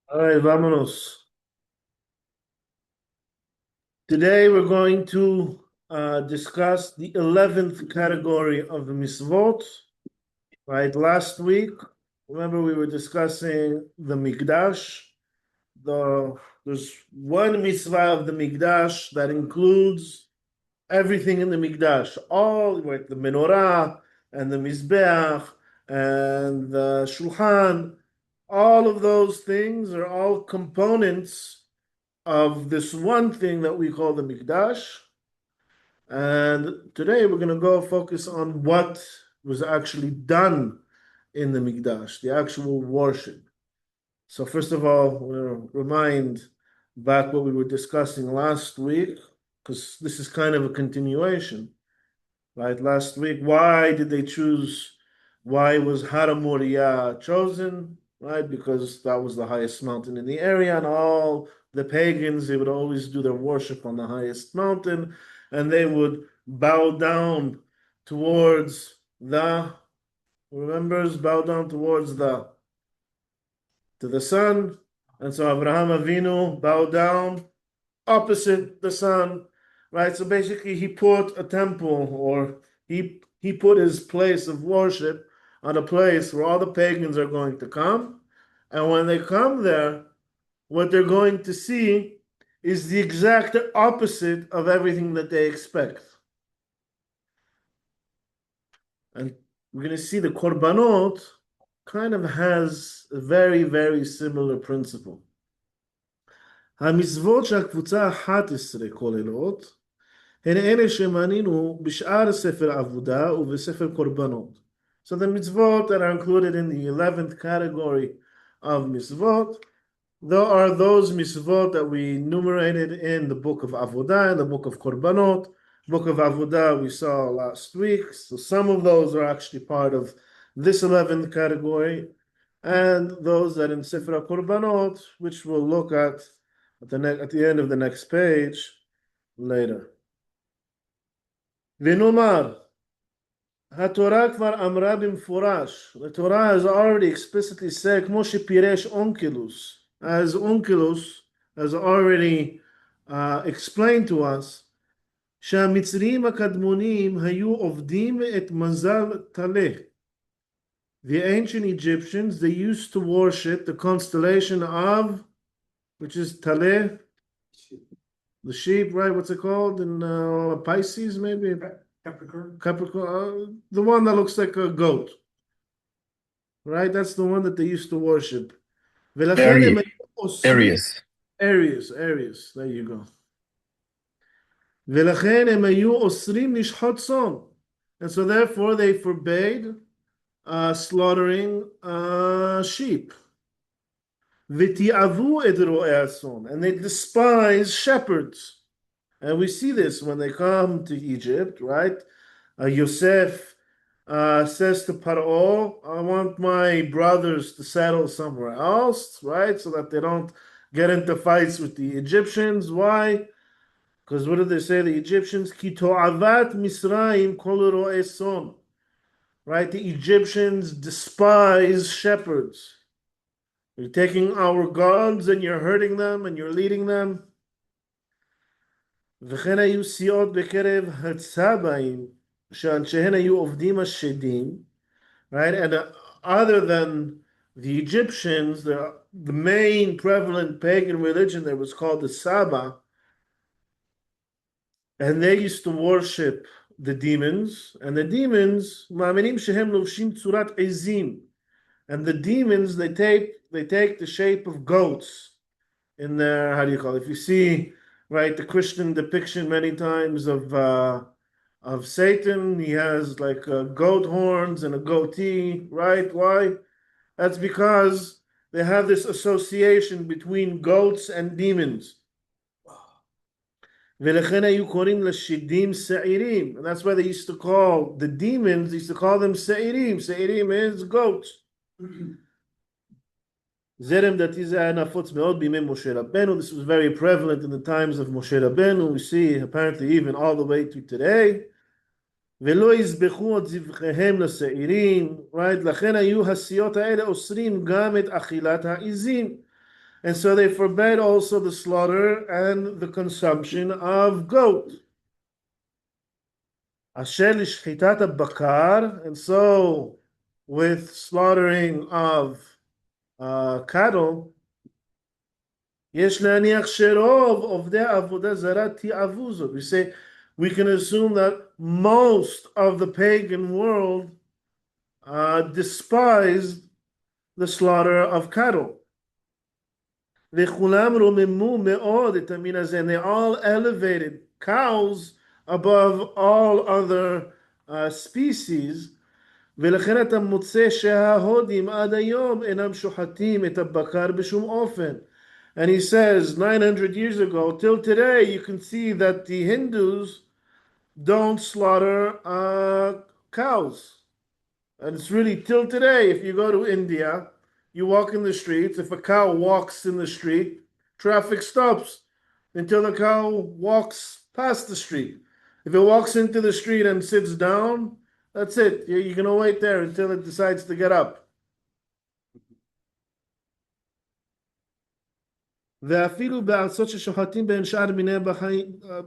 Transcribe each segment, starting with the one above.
All right, vámonos. Today we're going to discuss the 11th category of the mitzvot. Right, last week, remember we were discussing the Mikdash. There's one mitzvah of the Mikdash that includes everything in the Mikdash, all like the menorah and the Mizbeach and the Shulchan. All of those things are all components of this one thing that we call the Mikdash. And today we're going to go focus on what was actually done in the Mikdash, the actual worship. So first of all, we'll remind back what we were discussing last week, because this is kind of a continuation, right? Last week, why did they choose, why was Har Moriah chosen, right? Because that was the highest mountain in the area, and all the pagans, they would always do their worship on the highest mountain, and they would bow down towards the, remembers, bow down towards to the sun. And so Abraham Avinu bowed down opposite the sun, right? So basically he put a temple, or he put his place of worship on a place where all the pagans are going to come. And when they come there, what they're going to see is the exact opposite of everything that they expect. And we're going to see the Korbanot kind of has a very, very similar principle. המצוות שהקבוצה 11 כוללות הן אלה שמנינו בשאר ספר עבודה ובספר קורבנות. So the mitzvot that are included in the 11th category of mitzvot, there are those mitzvot that we enumerated in the book of Avodah and the book of Korbanot. Book of Avodah we saw last week, so some of those are actually part of this 11th category, and those that in Sefer Korbanot, which we'll look at the end of the next page later. ונאמר, התורה כבר אמרה במפורש, the Torah has already explicitly said, כמו שפירש אונקלוס, as Onkelos has already explained to us, שהמצרים הקדמונים היו עובדים את מזל טלה. The ancient Egyptians, they used to worship the constellation of, which is Taleh, the sheep, right? What's it called? In Pisces, maybe? Capricorn. Capricorn, the one that looks like a goat, right? That's the one that they used to worship. Aries. Aries, there you go. ולכן הם היו אוסרים לשחוט צאן. And so therefore they forbade slaughtering sheep. ותיעבו את רועי הצאן, and they despise shepherds. And we see this when they come to Egypt, right? Yosef says to Paro, I want my brothers to settle somewhere else, right? So that they don't get into fights with the Egyptians. Why? Because what did they say, the Egyptians? Ki to'avat Misraim kol ro'ei son. Right? The Egyptians despise shepherds. You're taking our gods and you're hurting them and you're leading them. וכן היו סיעות בקרב הצבעים שאנשיהן היו עובדים השדים, right? And other than the Egyptians, the main prevalent pagan religion that was called the Saba, and they used to worship the demons, and the demons, מאמינים שהם לובשים צורת עזים, and the demons, they take the shape of goats in their, how do you call it? If you see, right, the Christian depiction many times of Satan, he has like goat horns and a goatee, right? Why? That's because they have this association between goats and demons. ולכן היו קוראים לשדים שעירים, and that's why they used to call the demons, they used to call them שעירים. שעירים is goats. זרם דתי זה היה נפוץ מאוד בימי משה רבנו. This was very prevalent in the times of Moshe Rabbeinu. We see apparently even all the way to today. ולא יזבחו את זבחיהם לשעירים, right? לכן היו הסיעות האלה אוסרים גם את אכילת העיזים. And so they forbade also the slaughter and the consumption of goat. Asher lishchitat bakar, and so with slaughtering of cattle, יש להניח שרוב עובדי עבודה זרה תיעבו זאת. We say, we can assume that most of the pagan world despised the slaughter of cattle. וכולם רוממו מאוד את המין הזה, and they all elevated cows above all other species. ולכן אתה מוצא שההודים עד היום אינם שוחטים את הבקר בשום אופן. And he says, 900 years ago, till today, you can see that the Hindus don't slaughter cows. And it's really till today, if you go to India, you walk in the streets, if a cow walks in the street, traffic stops until the cow walks past the street. If it walks into the street and sits down, that's it. You're going to wait there until it decides to get up. ואפילו בארצות ששוחטים בהן שאר מיני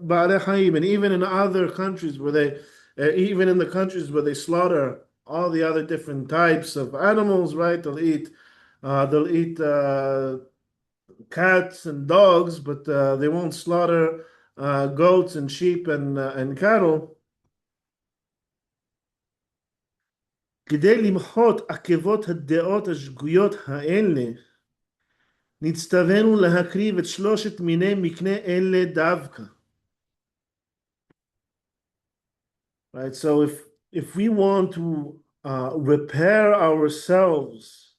בעלי חיים, and even in other countries where they, even in the countries where they slaughter all the other different types of animals, right? They'll eat cats and dogs, but they won't slaughter goats and sheep and cattle. כדי למחות עקבות הדעות השגויות האלה, נצטווינו להקריב את שלושת מיני מקנה אלה דווקא. Right, so if we want to repair ourselves,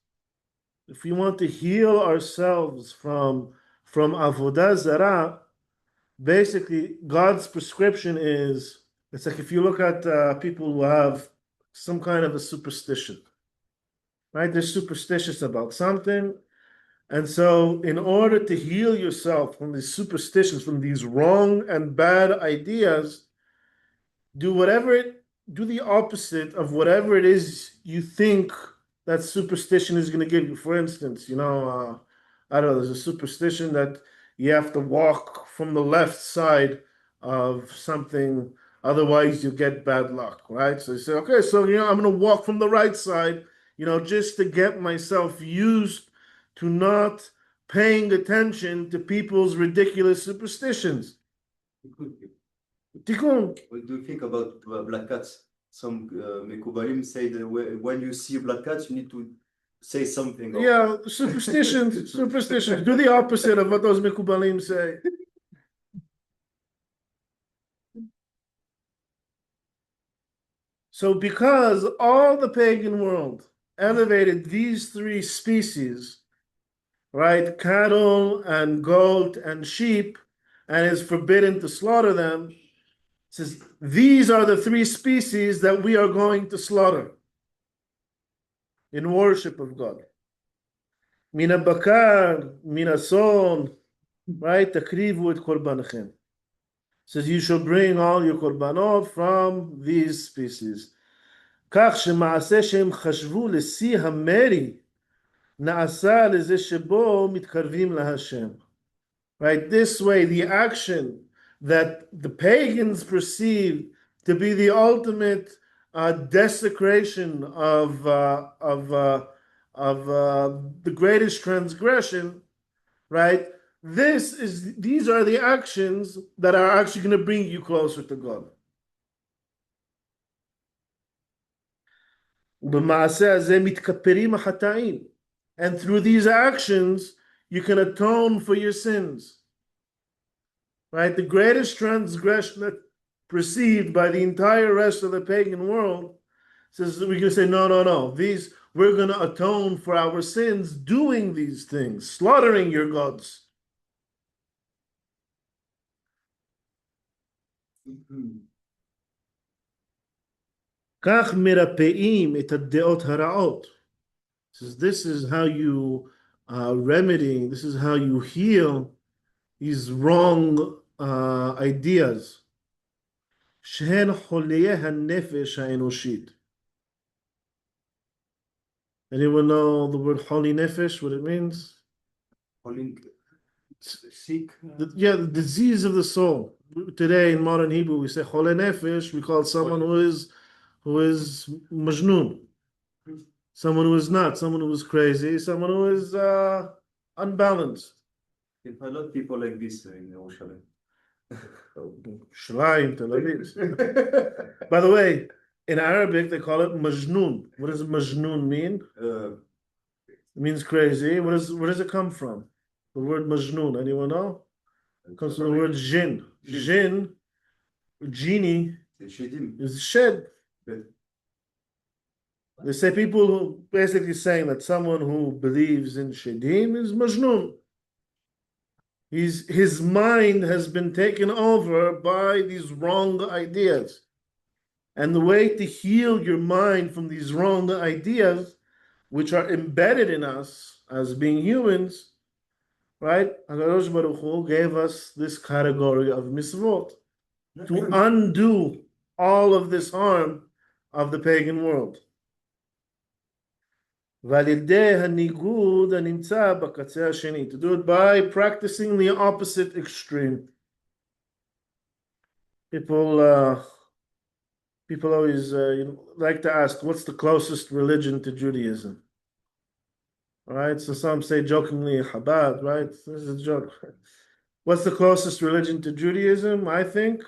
if we want to heal ourselves from avodah zarah, basically God's prescription is, it's like if you look at people who have some kind of a superstition, right? They're superstitious about something. And so in order to heal yourself from these superstitions, from these wrong and bad ideas, do the opposite of whatever it is you think that superstition is going to give you. For instance, I don't know, there's a superstition that you have to walk from the left side of something, otherwise you get bad luck, right? So you say, okay, so I'm going to walk from the right side, just to get myself used to not paying attention to people's ridiculous superstitions. Tikkun. What do you think about black cats? Some Mekubalim say that when you see black cats, you need to say something. Yeah, superstitions. Do the opposite of what those Mekubalim say. So because all the pagan world elevated these three species, right, cattle and goat and sheep, and is forbidden to slaughter them, it says these are the three species that we are going to slaughter in worship of God. Mina bakar, mina son, right? Takrivu et korbanachem. Says you shall bring all your korbanot from these species. כך שמעשה שהם חשבו לשיא המרי נעשה לזה שבו מתקרבים להשם. Right? This way, the action that the pagans perceive to be the ultimate desecration of the greatest transgression, right? These are the actions that are actually going to bring you closer to God. במעשה הזה מתכפרים החטאים. And through these actions, you can atone for your sins. Right? The greatest transgression that perceived by the entire rest of the pagan world says we can say, no. We're going to atone for our sins doing these things, slaughtering your gods. כך מרפאים את הדעות הרעות. Says this is how you remedy, this is how you heal these wrong ideas. שהן חוליי הנפש האנושית. Anyone know the word holy nefesh, what it means? Calling sick. Yeah, the disease of the soul. Today in modern Hebrew we say chole nefesh. We call someone who is majnun, someone who is not, someone who is crazy, someone who is unbalanced. If a lot of people like this in Jerusalem. Shalaim, Tel Aviv. By the way, in Arabic they call it majnun. What does majnun mean? It means crazy. Where does it come from? The word majnun. Anyone know? It comes from the word jinn. Jinn, genie, is shed. They say people who basically saying that someone who believes in shedim is majnun. His mind has been taken over by these wrong ideas. And the way to heal your mind from these wrong ideas, which are embedded in us as being humans, right? HaKadosh Baruch Hu gave us this category of mitzvot to undo all of this harm of the pagan world. To do it by practicing the opposite extreme. People always like to ask, what's the closest religion to Judaism? All right, so some say jokingly Chabad, right? This is a joke. What's the closest religion to Judaism? I think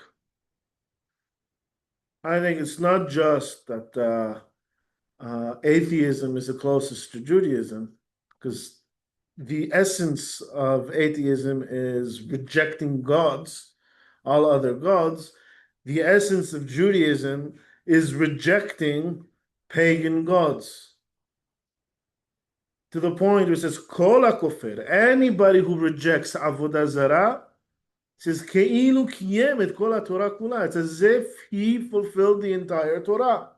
it's not just that atheism is the closest to Judaism, because the essence of atheism is rejecting gods, all other gods. The essence of Judaism is rejecting pagan gods. To the point where it says, Kol HaKofer, anybody who rejects Avodah Zarah, says, Ke'ilu kiyem et kol HaTorah kula. It's as if he fulfilled the entire Torah.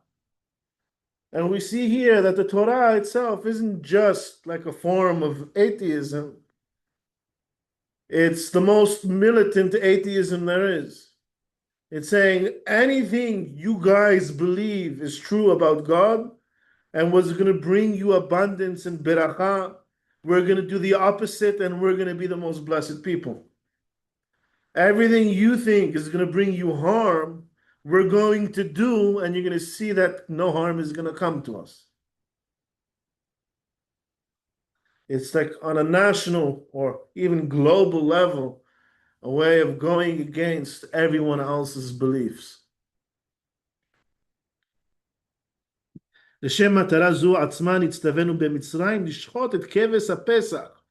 And we see here that the Torah itself isn't just like a form of atheism. It's the most militant atheism there is. It's saying anything you guys believe is true about God and what's going to bring you abundance and beracha, we're going to do the opposite and we're going to be the most blessed people. Everything you think is going to bring you harm, we're going to do, and you're going to see that no harm is going to come to us. It's like on a national or even global level, a way of going against everyone else's beliefs. לשם מטרה זו עצמה נצטווינו במצרים לשחוט את כבש הפסח.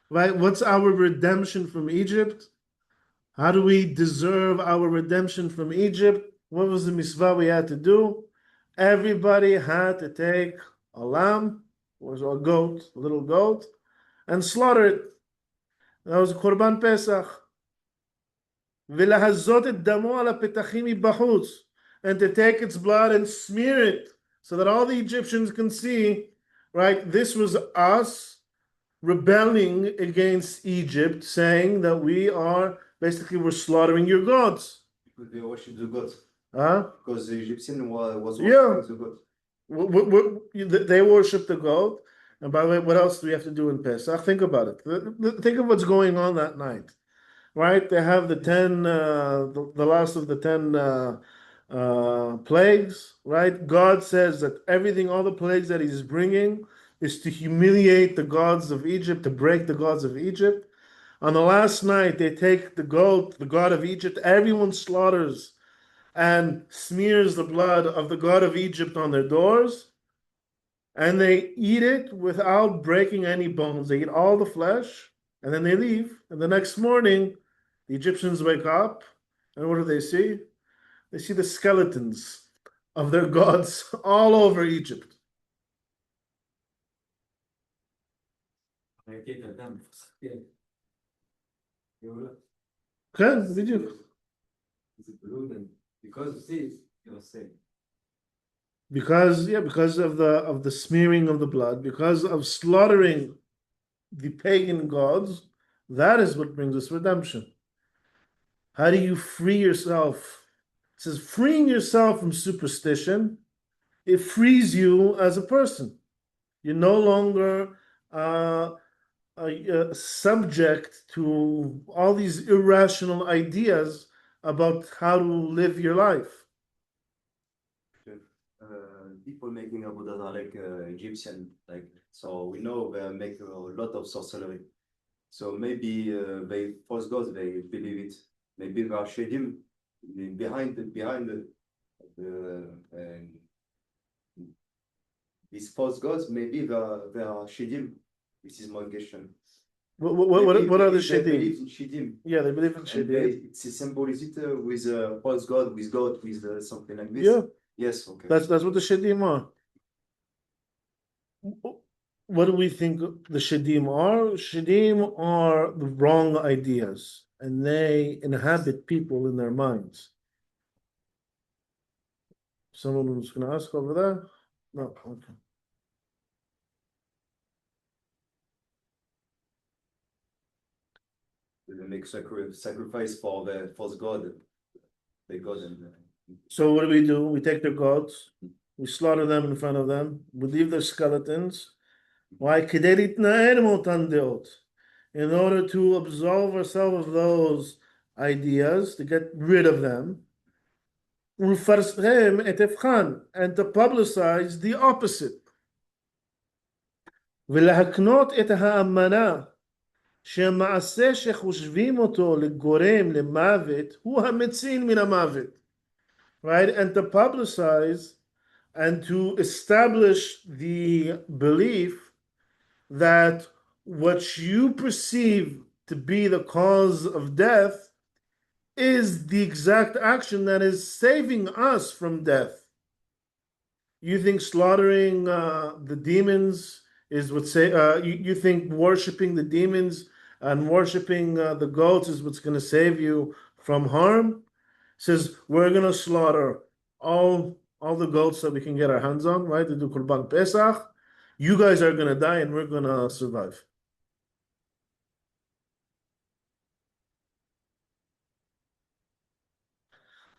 Right? What's our redemption from Egypt? How do we deserve our redemption from Egypt? What was the mitzvah we had to do? Everybody had to take a lamb, or a goat, a little goat, and slaughter it. That was Korban Pesach. ולהזות את דמו על הפתחים מבחוץ, and to take its blood and smear it, so that all the Egyptians can see, right, this was us rebelling against Egypt, saying that we're slaughtering your gods. Because they worship the gods. Huh? Because the Egyptian was worshiping the gods. They worship the goat. And by the way, what else do we have to do in Pesach? Think about it. Think of what's going on that night. Right? They have the last of the 10 plagues, right? God says that all the plagues that he's bringing is to humiliate the gods of Egypt, to break the gods of Egypt. On the last night, they take the goat, the god of Egypt, everyone slaughters and smears the blood of the god of Egypt on their doors, and they eat it without breaking any bones. They eat all the flesh, and then they leave. And the next morning, the Egyptians wake up, and what do they see? They see the skeletons of their gods all over Egypt. כן, בדיוק. Because of the smearing of the blood, because of slaughtering the pagan gods, that is what brings us redemption. How do you free yourself? It says freeing yourself from superstition, it frees you as a person. You're no longer subject to all these irrational ideas about how to live your life. People making avodah are like Egyptian, like, so we know they make a lot of sorcery. So maybe they false gods, they believe it. Maybe they are shadim behind these false gods. Maybe they are shadim. This is my question. What are the They believe shadim? in shadim. Yeah, they believe in And shadim. it's a symbol, is it with a false god, with something like this? Yeah, Yes, okay. that's what the shadim are. What do we think the shadim are? Shadim are the wrong ideas, and they inhabit people in their minds. Someone was going to ask over there? No, okay. They make sacrifice for the false god. The god and So what do? We take their goats, we slaughter them in front of them, we leave their skeletons. Why? In order to absolve ourselves of those ideas, to get rid of them, and to publicize the opposite. ולהקנות את האמנה שהמעשה שחושבים אותו לגורם למוות הוא המציל מן המוות. Right? And to publicize and to establish the belief that what you perceive to be the cause of death is the exact action that is saving us from death. You think slaughtering the demons is what say? You think worshiping the demons and worshiping the goats is what's going to save you from harm? It says we're going to slaughter all the goats that we can get our hands on, right? To do Korban Pesach. You guys are going to die and we're going to survive.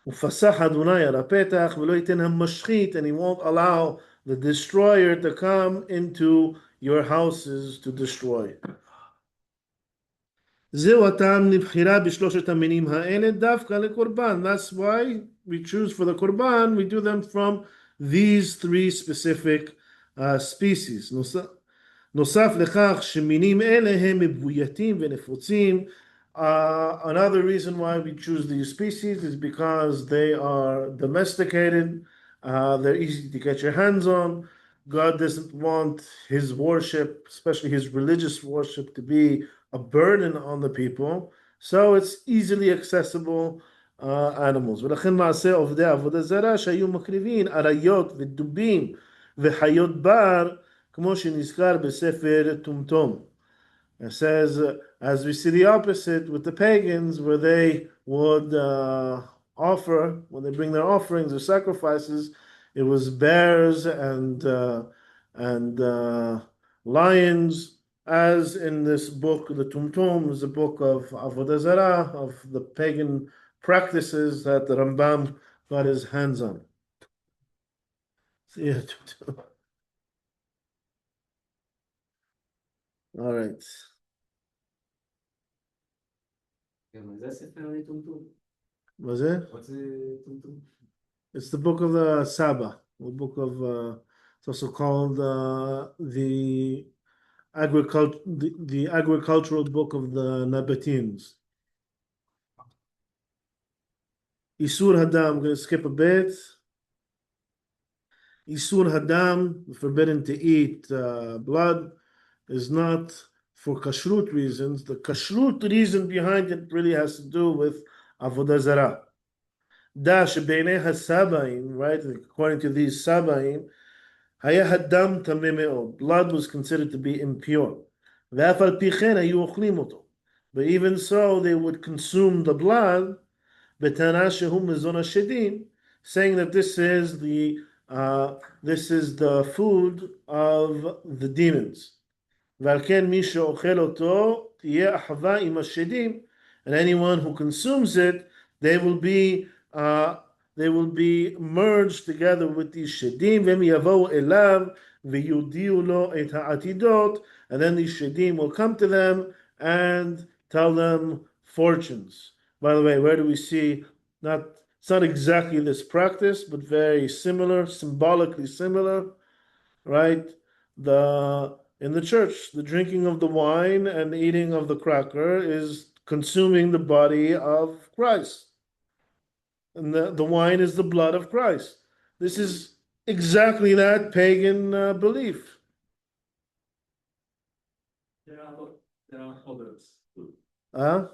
ופסח אדוני על הפתח ולא ייתן המשחית, and he won't allow the destroyer to come into your houses to destroy. זהו הטעם לבחירה בשלושת המינים האלה דווקא לקורבן. That's why we choose for the korban, we do them from these three specific species. נוסף לכך שמינים אלה הם מבויתים ונפוצים. Another reason why we choose these species is because they are domesticated, they're easy to get your hands on. God doesn't want his worship, especially his religious worship, to be a burden on the people, so it's easily accessible animals. ולכן מעשה עובדי עבודה זרה שהיו מקריבים אריות ודובים וחיות בר, כמו שנזכר בספר טומטום. It says, as we see the opposite with the pagans, where they would offer, when they bring their offerings or sacrifices, it was bears and lions, as in this book, the Tumtum is a book of Avodah Zarah, of the pagan practices that the Rambam got his hands on. Yeah, all right. Was it? what's the tumtum? It's the book of the Saba, the book of it's also called the agricultural book of the Nabateans. Isur Hadam, I'm going to skip a bit. Isur Hadam, forbidden to eat blood, is not for kashrut reasons. The kashrut reason behind it really has to do with avodah zarah. Dash beinei hasabaim, right? According to these sabaim, haya hadam tameh me'od. Blood was considered to be impure. Ve'af al pi chen hayu ochlim oto. But even so, they would consume the blood. Betana shehu mezon hashedim, saying that this is the food of the demons. ועל כן מי שאוכל אותו תהיה אחווה עם השדים, and anyone who consumes it, they will be merged together with these shedim, והם יבואו אליו ויודיעו לו את העתידות, and then these shedim will come to them and tell them fortunes. By the way, where do we see, it's not exactly this practice, but very similar, symbolically similar, right? In the church, the drinking of the wine and eating of the cracker is consuming the body of Christ. And the wine is the blood of Christ. This is exactly that pagan belief. There are others too. Huh?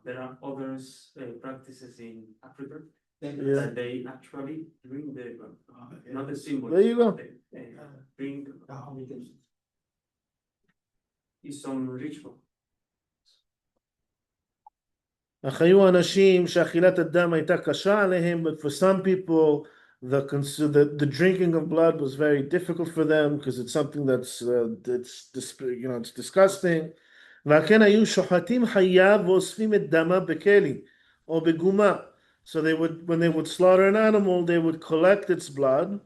There are others practices in Africa Yeah. that they actually drink the not the symbol. There you go. Drink is some ritual. אך היו אנשים שאכילת הדם הייתה קשה עליהם, but for some people the drinking of blood was very difficult for them because it's something that's it's disgusting. ועל כן היו שוחטים חיה ואוספים את דמה בכלי או בגומה. So when they would slaughter an animal, they would collect its blood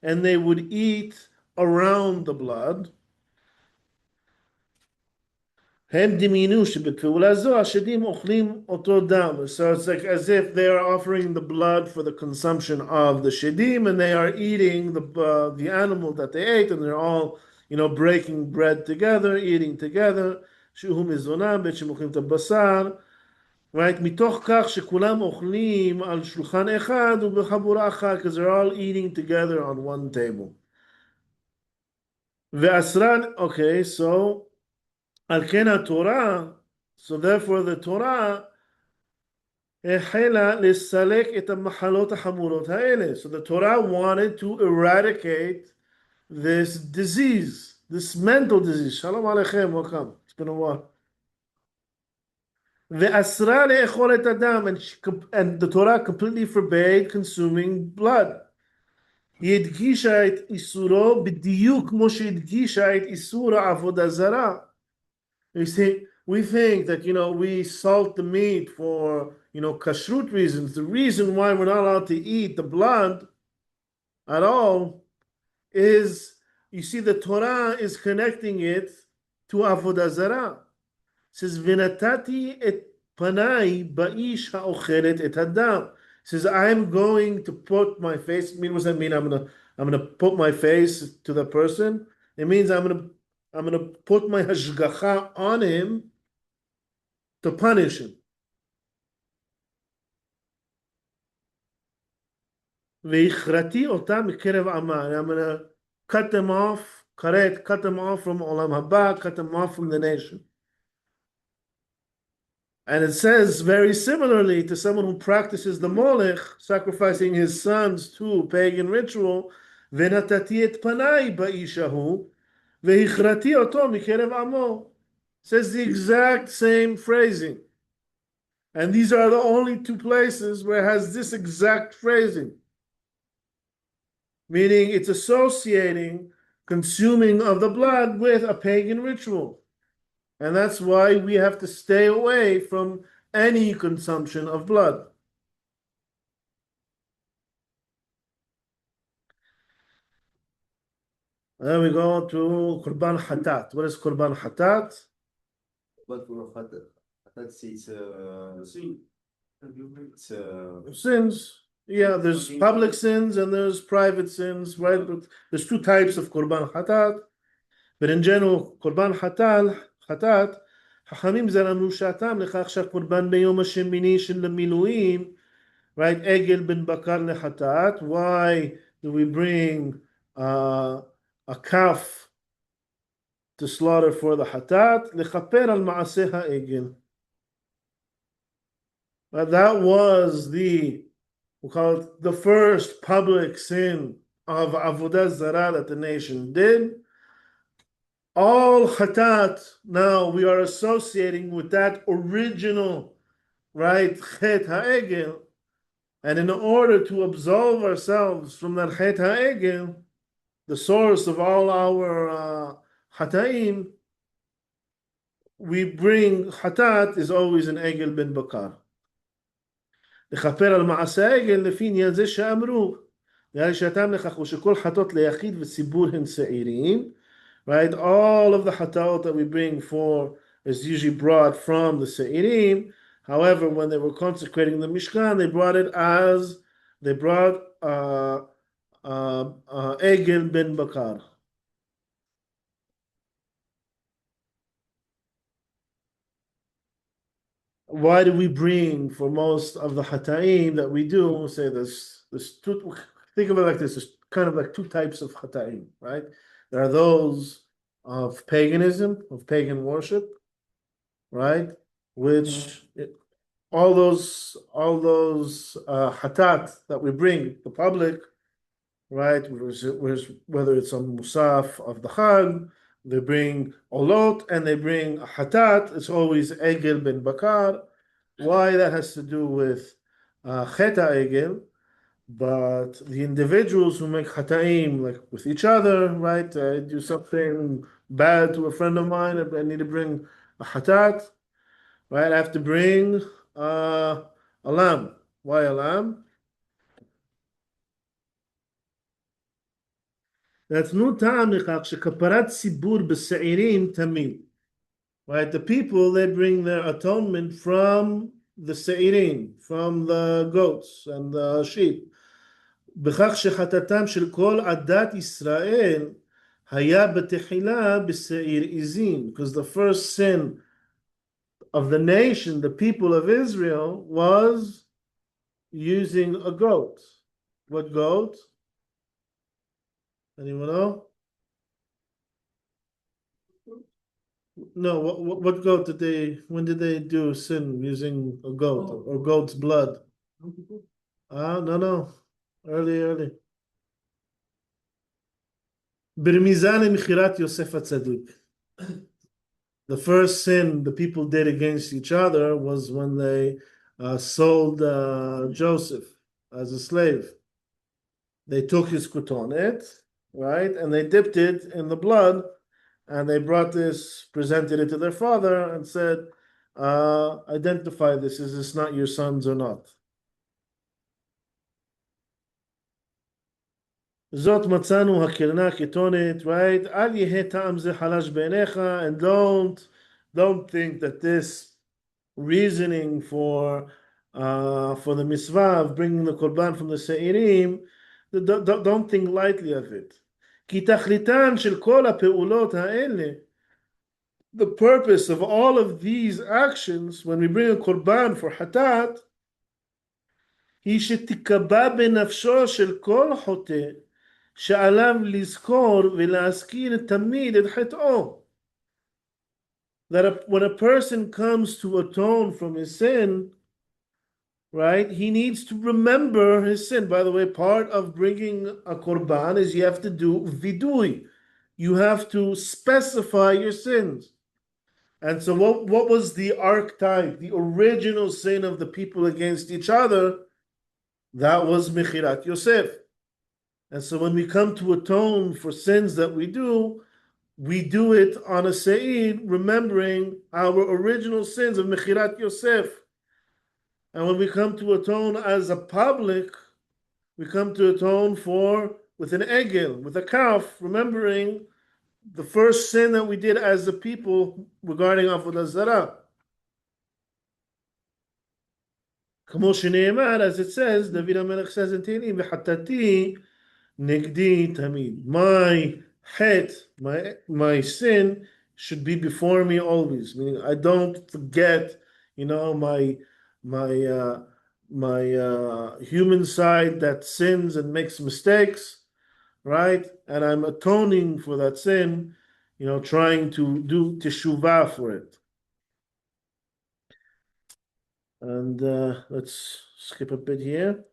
and they would eat around the blood. הם דמיינו שבפעולה זו השדים אוכלים אותו דם. So it's like as if they are offering the blood for the consumption of the shedim and they are eating the animal that they ate and they're all breaking bread together, eating together. שהוא מזונם בעת שהם אוכלים את הבשר. Right? מתוך כך שכולם אוכלים על שולחן אחד ובחבורה אחת, because they're all eating together on one table. Okay, so על כן התורה, so therefore the Torah החלה לסלק את המחלות החמורות האלה. So the Torah wanted to eradicate this disease, this mental disease. Shalom Aleichem, welcome. It's been a while. ואסרה לאכול את הדם, and the Torah completely forbade consuming blood. היא הדגישה את איסורו בדיוק כמו שהדגישה את איסור העבודה זרה. We think that we salt the meat for kashrut reasons. The reason why we're not allowed to eat the blood at all is, you see, the Torah is connecting it to avodah zarah. It says v'natati et panai ba'ish ha'ochelet et hadam. It says I'm going to put my face. What does that mean? I'm gonna put my face to the person. It means I'm gonna put my hashgacha on him to punish him. Ve'ichrati otam mikerev amah. I'm gonna cut them off from Olam Haba, cut them off from the nation. And it says very similarly to someone who practices the molech, sacrificing his sons to pagan ritual, v'natati et panai ba'ishahu, ve'ichrati oto mikerev amo. Says the exact same phrasing. And these are the only two places where it has this exact phrasing. Meaning it's associating consuming of the blood with a pagan ritual. And that's why we have to stay away from any consumption of blood. Then we go to Korban Chatat. What is Korban Chatat? But for Chatat, it's Sins. Yeah, there's public sins and there's private sins, right? But there's two types of Korban Chatat. But in general, Korban Chatat, חכמים זרמו שעתם לכך שהקורבן ביום השמיני של המילואים, right? עגל בן בקר לחטאת. Why do we bring a calf to slaughter for the Chatat? לכפר על מעשה העגל. That was we call it the first public sin of avodah zarah that the nation did. All Chatat now we are associating with that original, right, Chet HaEgel. And in order to absolve ourselves from that Chet HaEgel, the source of all our Chataim, we bring Chatat is always an Egel ben Bakar. לכפר על מעשה העגל לפי עניין זה שאמרו, Right? All of the hatot that we bring for is usually brought from the Se'irim. However, when they were consecrating the Mishkan, they brought Egel ben Bakar. Why do we bring for most of the hataim that we do? We'll say there's two, think of it like this: there's kind of like two types of hataim, right? There are those of paganism, of pagan worship, right? Which all those hatat that we bring the public, right? Whether it's on Musaf of the Chag, they bring Olot and they bring Hatat. It's always Egel ben Bakar. Why? That has to do with Cheta Egel. But the individuals who make Chataim, like with each other, right? Do something bad to a friend of mine, I need to bring a Hatat, right? I have to bring a lamb. Why a lamb? נתנו טעם לכך שכפרת ציבור בשעירים תמיד. Right, the people, they bring their atonement from the se'irim, from the goats and the sheep. בכך שחטאתם של כל עדת ישראל היה בתחילה בשעיר עזים, because the first sin of the nation, the people of Israel, was using a goat. What goat? Anyone know? No, what goat when did they do sin using a goat or goat's blood? No. Early. ברמיזה למכירת יוסף הצדיק. The first sin the people did against each other was when they sold Joseph as a slave. They took his kotonet, right, and they dipped it in the blood, and they brought this, presented it to their father, and said, identify this, is this not your sons or not? זאת מצאנו הקרנה כתונת, right? אל יהא טעם זה חלש בעיניך, and don't think that this reasoning for the mitzvah of bringing the korban from the se'irim, don't think lightly of it. כי תכליתן של כל הפעולות האלה, the purpose of all of these actions, when we bring a korban for hatat, היא שתיקבע בנפשו של כל חוטא, שעליו לזכור ולהזכיר תמיד את חטאו. That when a person comes to atone from his sin, right, he needs to remember his sin. By the way, part of bringing a korban is you have to do vidui. You have to specify your sins. And so what was the archetype, the original sin of the people against each other? That was Mechirat Yosef. And so when we come to atone for sins that we do it on a Se'id, remembering our original sins of Mechirat Yosef. And when we come to atone as a public, we come to atone with an egel, with a calf, remembering the first sin that we did as a people regarding Avodah Zarah. כמו שנאמר, as it says, David HaMelech says in Tehillim, v'chatati negdi tamid. My sin should be before me always. Meaning, I don't forget, my human side that sins and makes mistakes, right? And I'm atoning for that sin, trying to do teshuvah for it. And let's skip a bit here.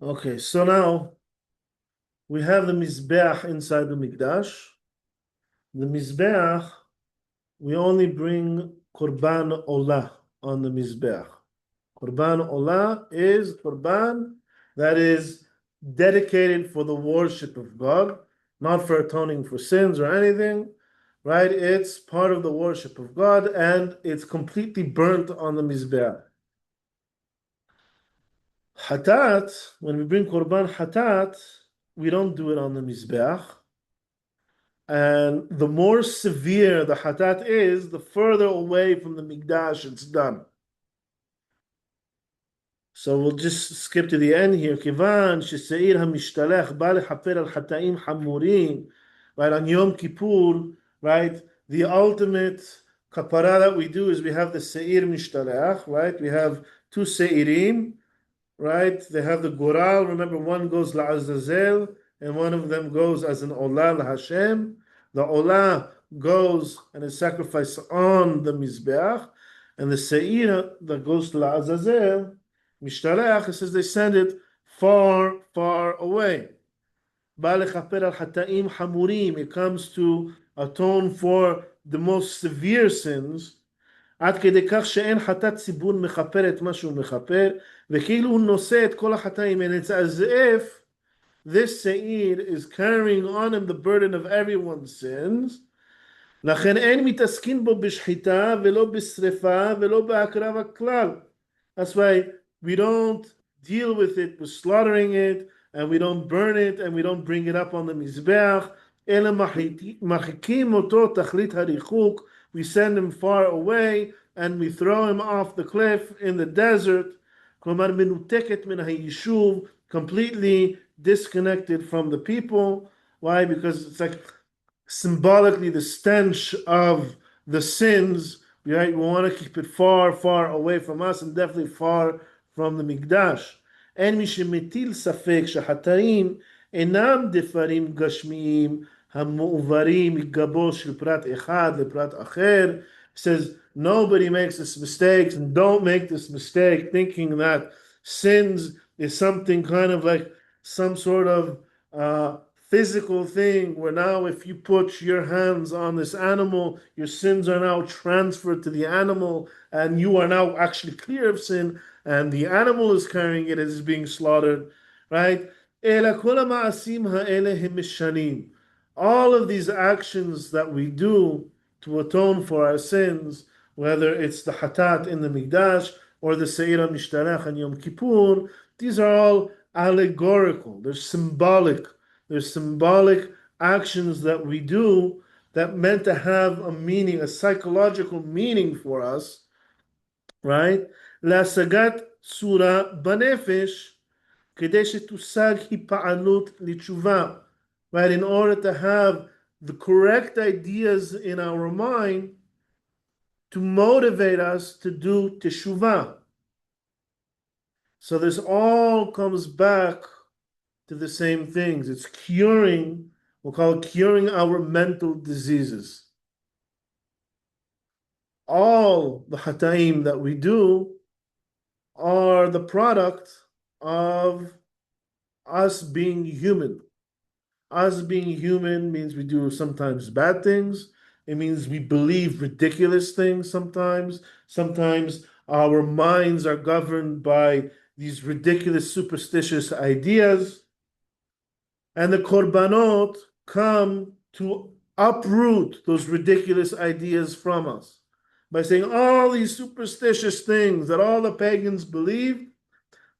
Okay, so now we have the Mizbeach inside the Mikdash. The Mizbeach, we only bring Korban Olah on the Mizbeach. Korban Olah is Korban that is dedicated for the worship of God, not for atoning for sins or anything, right? It's part of the worship of God, and it's completely burnt on the Mizbeach. Chatat, when we bring Korban Chatat, we don't do it on the Mizbeach. And the more severe the Chatat is, the further away from the Mikdash it's done. So we'll just skip to the end here. Kivan sheseir hamishtalech ba lechaper al chataim hamurim, right, on Yom Kippur, right, the ultimate kapara that we do is we have the seir mishtalech, right, we have two seirim, right, they have the goral, remember one goes la'azazel and one of them goes as an olah l'Hashem. The olah goes and is sacrificed on the mizbeach, and the seir that goes to la'azazel Mishtalech, it says they send it far, far away. It comes to atone for the most severe sins. עד כדי כך שאין חטאת ציבור מכפר את מה שהוא מכפר, וכאילו הוא נושא את כל החטאים, and it's as if this seir is carrying on him the burden of everyone's sins. לכן אין מתעסקים בו בשחיטה ולא בשרפה ולא בהקרב הכלל. That's why we don't deal with it with slaughtering it, and we don't burn it, and we don't bring it up on the Mizbeach. אלא מרחיקים אותו תכלית הריחוק. We send him far away, and we throw him off the cliff in the desert. כלומר מנותקת מן היישוב, completely disconnected from the people. Why? Because it's like symbolically the stench of the sins. Right? We want to keep it far, far away from us, and definitely far from the Mikdash. אין מי שמטיל ספק שהחטאים אינם דפרים גשמיים המועברים מגבו של פרט אחד לפרט אחר. It says nobody makes this mistake, and don't make this mistake thinking that sins is something kind of like some sort of physical thing where now if you put your hands on this animal, your sins are now transferred to the animal and you are now actually clear of sin, and the animal is carrying it as it's being slaughtered, right? All of these actions that we do to atone for our sins, whether it's the Chatat in the Mikdash or the Seir Mishtarech and Yom Kippur, these are all allegorical. They're symbolic. They're symbolic actions that we do that meant to have a meaning, a psychological meaning for us, right? להשגת צורה בנפש, כדי שתושג היפעלות לתשובה, right? In order to have the correct ideas in our mind to motivate us to do teshuvah. So this all comes back to the same things. It's curing, we'll call it curing our mental diseases. All the hataim that we do are the product of us being human. Us being human means we do sometimes bad things. It means we believe ridiculous things sometimes. Sometimes our minds are governed by these ridiculous superstitious ideas. And the Korbanot come to uproot those ridiculous ideas from us by saying all these superstitious things that all the pagans believe.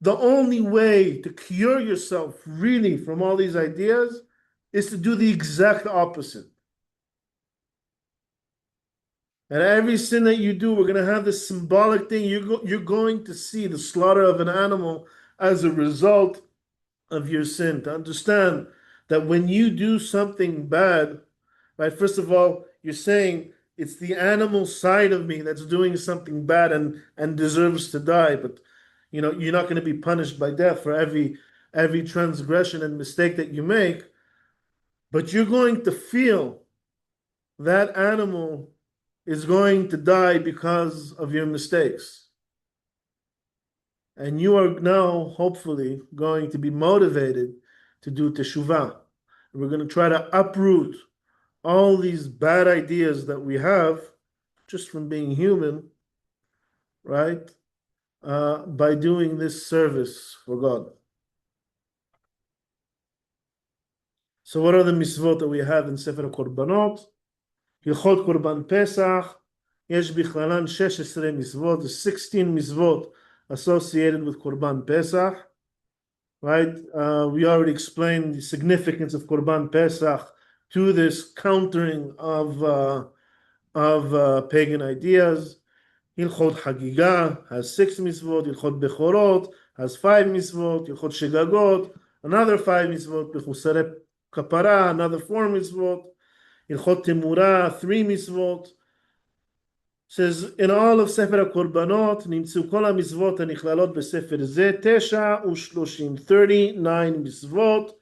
The only way to cure yourself really from all these ideas is to do the exact opposite. And every sin that you do, we're going to have this symbolic thing. You're going to see the slaughter of an animal as a result of your sin. To understand that when you do something bad, right, first of all, you're saying it's the animal side of me that's doing something bad and deserves to die. But you know, you're not going to be punished by death for every transgression and mistake that you make. But you're going to feel that animal is going to die because of your mistakes. And you are now, hopefully, going to be motivated to do teshuvah. We're going to try to uproot all these bad ideas that we have just from being human, right? By doing this service for God. So what are the mitzvot that we have in Sefer Korbanot? הלכות Korban Pesach, יש בכללן 16 mitzvot, the 16 mitzvot associated with Korban Pesach. right? We already explained the significance of Korban Pesach to this countering of pagan ideas. Hilchot Hagiga has 6 mitzvot. Hilchot Bechorot has 5 mitzvot. Hilchot Shegagot, another 5 mitzvot. Bechusare Kapara, another 4 mitzvot. Hilchot Temura, 3 mitzvot. Says in all of Sefer HaKorbanot נמצאו כל המצוות הנכללות בספר זה 39 מצוות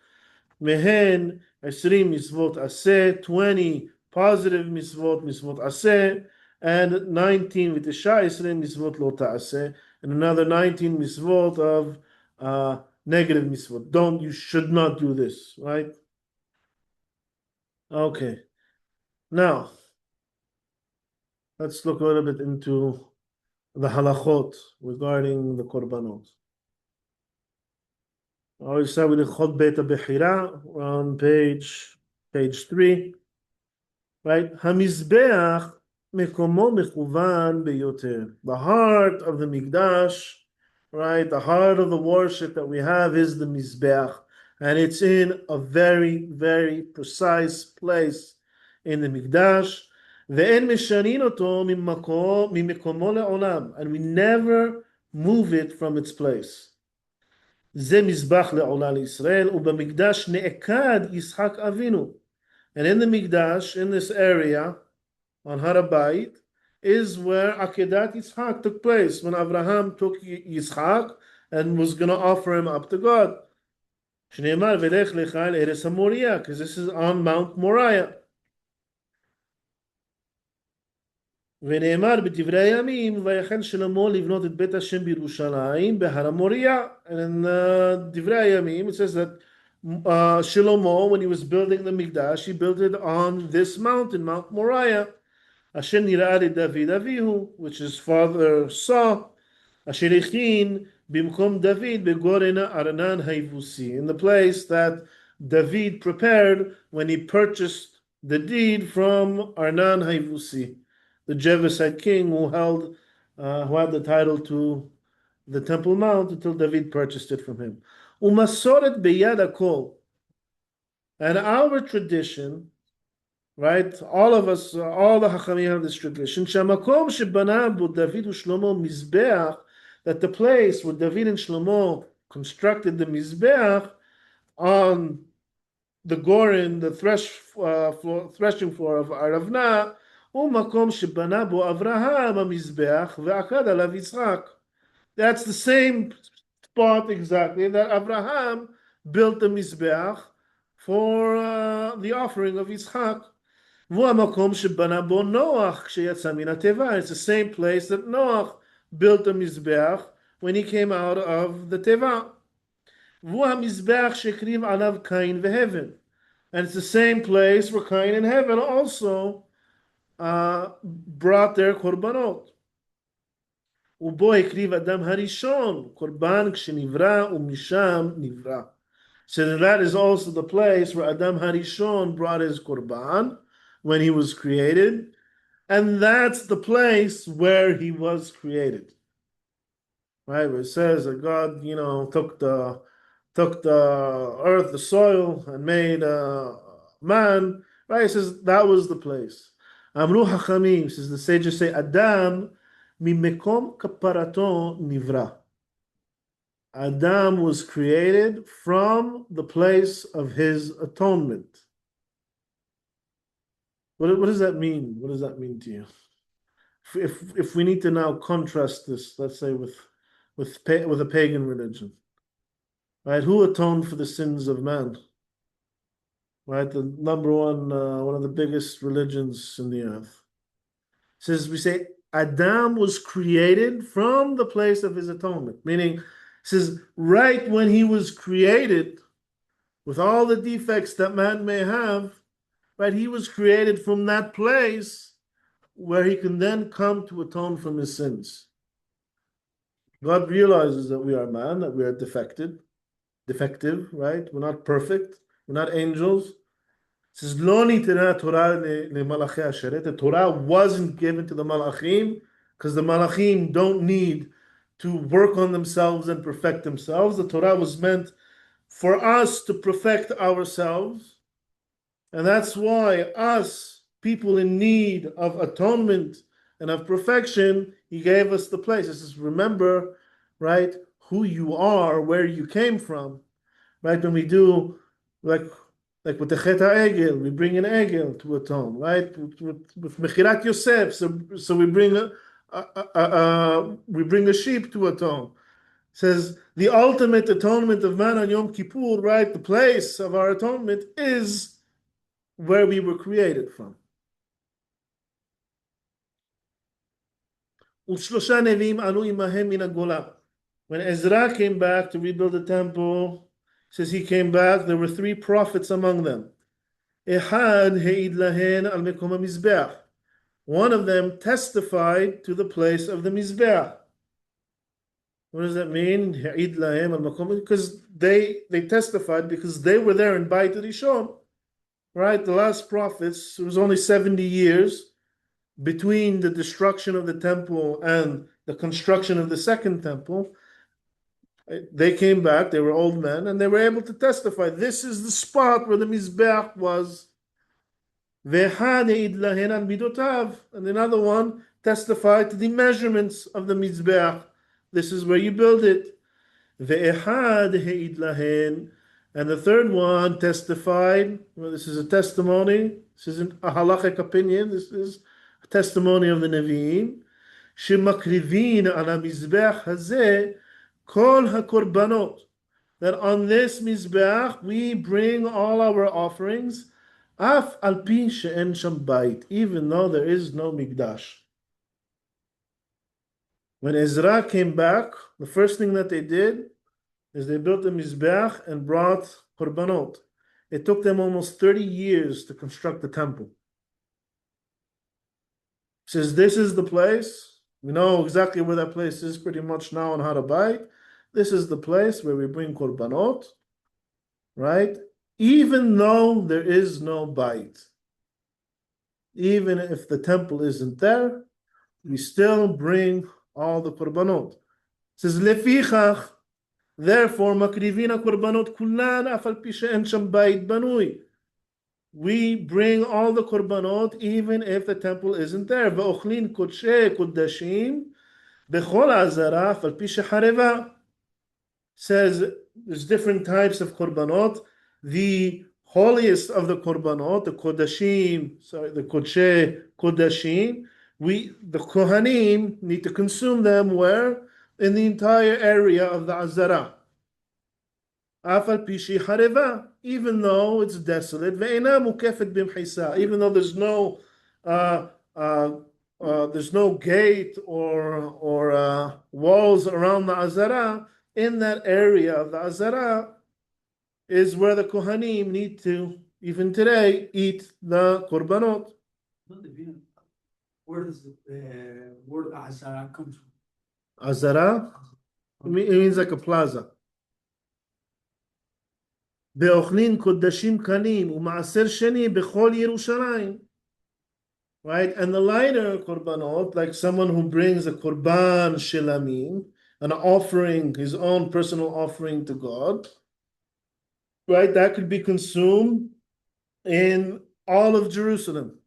מהן 20 מצוות עשה 20 positive מצוות עשה and 19 ו19 מצוות לא תעשה and another 19 מצוות of negative מצוות. You should not do this, right? Okay, now let's look a little bit into the halachot regarding the korbanot. I always said we did chod beta bechira on page 3, right? Hamizbeach mekomo mechuvan beyoter. The heart of the mikdash, right? The heart of the worship that we have is the mizbeach, and it's in a very, very precise place in the mikdash. ואין משנין אותו ממקומו לעולם, and we never move it from its place. זה מזבח לעולה לישראל, ובמקדש נעקד יצחק אבינו. And in the mikdash, in this area, on Har HaBayit, is where Akedat Yitzchak took place, when Abraham took Yitzchak and was going to offer him up to God. שנאמר, ולך לך אל ארץ המוריה, because this is on Mount Moriah. ונאמר בדברי הימים, ויחל שלמה לבנות את בית השם בירושלים בהר המוריה. And in דברי הימים, it says that Shlomo, when he was building the Mikdash, he built it on this mountain, Mount Moriah. אשר נראה לדוד אביהו, which his father saw. אשר הכין במקום דוד בגורן ארנן היבוסי, in the place that David prepared when he purchased the deed from Arnan Haivusi, the Jebusite king who had the title to the Temple Mount until David purchased it from him. Umasoret beyad hakol. And our tradition, right? All of us, all the Hachamim have this tradition. Shamakom shebana bo David u'Shlomo mizbeach, that the place where David and Shlomo constructed the mizbeach on the Goren, the threshing floor of Aravna, u'makom shebana bo Avraham mizbeach ve'akad alav Yitzchak. That's the same spot exactly that Abraham built the mizbeach for the offering of Yitzchak. It's the same place that Noach built the mizbeach when he came out of the teva. And it's the same place where Cain and Heaven also brought their korbanot. ובו הקריב אדם הראשון קורבן כשנברא ומשם נברא. So that is also the place where Adam Harishon brought his korban when he was created, and that's the place where he was created. Right, where it says that God, took the earth, the soil, and made man. Right, it says that was the place. Amru Hachamim, says the sages say, Adam mimekom kaparato nivra. Adam was created from the place of his atonement. What does that mean? What does that mean to you? If we need to now contrast this, let's say with a pagan religion, right? Who atoned for the sins of man? Right, the number one of the biggest religions in the earth. Says we say Adam was created from the place of his atonement, meaning. Says right when he was created, with all the defects that man may have, right, he was created from that place where he can then come to atone from his sins. God realizes that we are man, that we are defective, right? We're not perfect, we're not angels. It says, Lo nitena Torah lemalachei asheret. The Torah wasn't given to the malachim because the malachim don't need to work on themselves and perfect themselves. The Torah was meant for us to perfect ourselves. And that's why us, people in need of atonement and of perfection, he gave us the place. This is, remember, right, who you are, where you came from. Right, when we do, like with the Chatat Egel, we bring an Egel to atone, right? With Mechirat Yosef, so we bring a sheep to atone. It says the ultimate atonement of man on Yom Kippur, right? The place of our atonement is where we were created from. When Ezra came back to rebuild the temple, says he came back, there were 3 prophets among them. One of them testified to the place of the Mizbeach. What does that mean? Because they testified because they were there in Beit Rishon, right? The last prophets, it was only 70 years between the destruction of the temple and the construction of the second temple. They came back, they were old men, and they were able to testify. This is the spot where the Mizbeach was. And another one testified to the measurements of the Mizbeach. This is where you build it. And the third one testified, well, this is a testimony, this isn't a halachic opinion, this is a testimony of the Nevi'im. Shemakrivin ala Mizbeach hazeh kol hakorbanot. That on this Mizbeach we bring all our offerings, af al pi she'en sham bayit, even though there is no Mikdash. When Ezra came back, the first thing that they did is they built a Mizbeach and brought Korbanot. It took them almost 30 years to construct the temple. It says this is the place. We know exactly where that place is pretty much now on how to buy it. This is the place where we bring Korbanot, right? Even though there is no bait. Even if the temple isn't there, we still bring all the Korbanot. It says, Lefichach, therefore, makrivina Korbanot kullan afal pi she'en sham bait banui. We bring all the Korbanot even if the temple isn't there. Ve'ochlin kodshe kodashim bechol azara afal pi she'hareva. Says there's different types of Korbanot. The holiest of the Korbanot, the Kodshe Kodashim, the Kohanim need to consume them where? In the entire area of the Azara. Afal Pishi Hareva, even though it's desolate, Ve'ena Mukefet Bimhisa, even though there's no gate or walls around the Azara. In that area of the Azara is where the Kohanim need to, even today, eat the Korbanot. Where does the word Azara come from? Azara? It means like a plaza. Be'ochlin kodashim kanim u'ma'aser sheni bechol Yerushalayim. Right? And the lighter Korbanot, like someone who brings a Korban Shelamim, an offering, his own personal offering to God, right? That could be consumed in all of Jerusalem.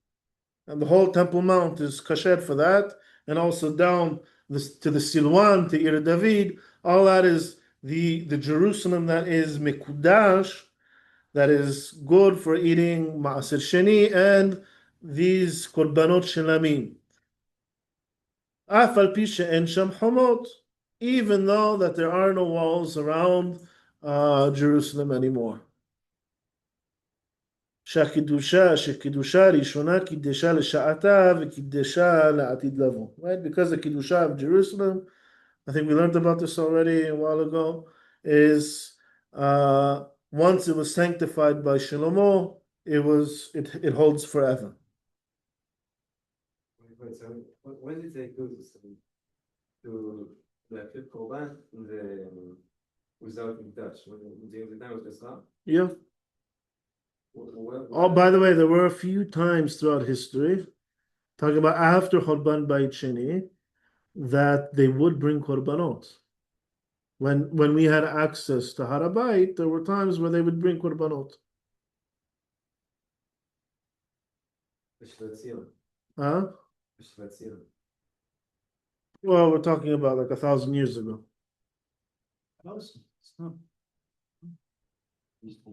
And the whole Temple Mount is kasher for that. And also down to the Silwan, to Ir David, all that is the Jerusalem that is Mekudash, that is good for eating Ma'aser Sheni and these Korbanot Shelamim. Afal pi she'en sham homot. Even though that there are no walls around Jerusalem anymore. Shekidusha rishona kiddesha l'sha'ata v'kiddesha la'atid lavo. Right? Because the Kiddusha of Jerusalem, I think we learned about this already a while ago, is once it was sanctified by Shlomo, it holds forever. So when did they do this? To the flip Korban without Mikdash, during the time of Ezra? Yeah. Oh, by the way, there were a few times throughout history, talking about after Korban Beit Sheni, that they would bring Korbanot. When we had access to Har HaBayit, there were times where they would bring Korbanot. Huh? Well, we're talking about like 1,000 years ago.